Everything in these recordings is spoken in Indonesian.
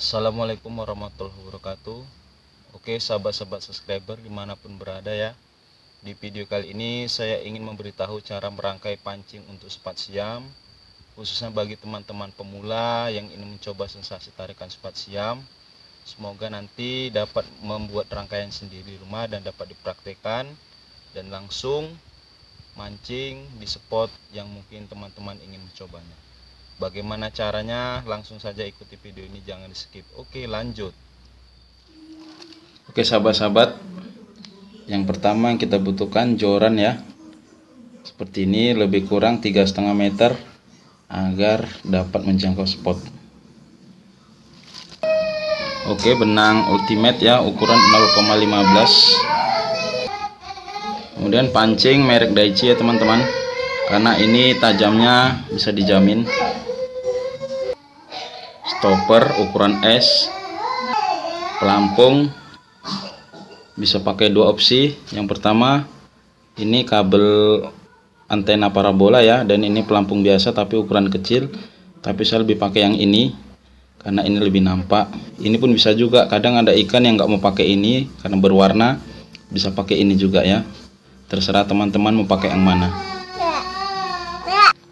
Assalamualaikum warahmatullahi wabarakatuh. Oke sahabat-sahabat subscriber dimanapun berada ya. Di video kali ini saya ingin memberitahu cara merangkai pancing untuk spot siam, khususnya bagi teman-teman pemula yang ingin mencoba sensasi tarikan spot siam. Semoga nanti dapat membuat rangkaian sendiri di rumah dan dapat dipraktekkan dan langsung mancing di spot yang mungkin teman-teman ingin mencobanya. Bagaimana caranya? Langsung saja ikuti video ini, jangan di skip. Oke, lanjut. Oke sahabat-sahabat, yang pertama yang kita butuhkan joran ya, seperti ini, lebih kurang 3,5 meter agar dapat menjangkau spot. Oke, benang ultimate ya, ukuran 0,15. Kemudian pancing merek Daichi ya teman-teman, karena ini tajamnya bisa dijamin. Stopper ukuran S, pelampung bisa pakai dua opsi. Yang pertama ini kabel antena parabola ya, dan ini pelampung biasa tapi ukuran kecil, tapi saya lebih pakai yang ini karena ini lebih nampak. Ini pun bisa juga, kadang ada ikan yang nggak mau pakai ini karena berwarna, bisa pakai ini juga ya, terserah teman-teman mau pakai yang mana.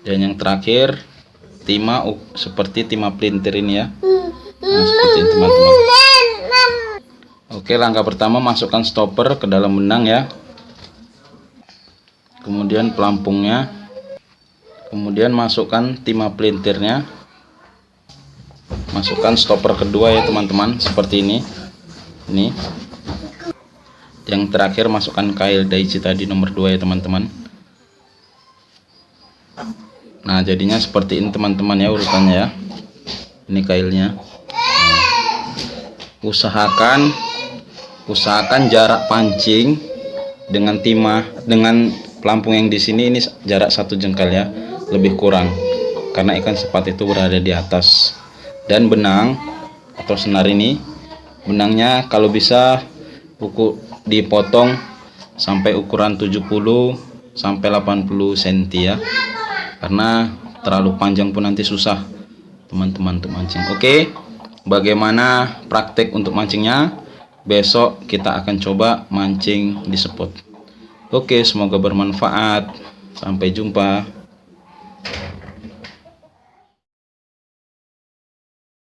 Dan yang terakhir timah seperti timah pelintir ini ya. Nah, seperti ini teman-teman. Oke, langkah pertama masukkan stopper ke dalam benang ya, kemudian pelampungnya, kemudian masukkan timah pelintirnya, masukkan stopper kedua ya teman-teman, seperti ini. Yang terakhir masukkan kail Daichi tadi nomor 2 ya teman-teman. Nah, jadinya seperti ini teman-teman ya urutannya ya. Ini kailnya. Usahakan jarak pancing dengan timah dengan pelampung yang di sini ini jarak 1 jengkal ya, lebih kurang karena ikan sepat itu berada di atas. Dan benang atau senar ini, benangnya kalau bisa dipotong sampai ukuran 70 sampai 80 cm ya, karena terlalu panjang pun nanti susah teman-teman untuk mancing. Oke, bagaimana praktek untuk mancingnya? Besok kita akan coba mancing di spot. Oke, semoga bermanfaat. Sampai jumpa.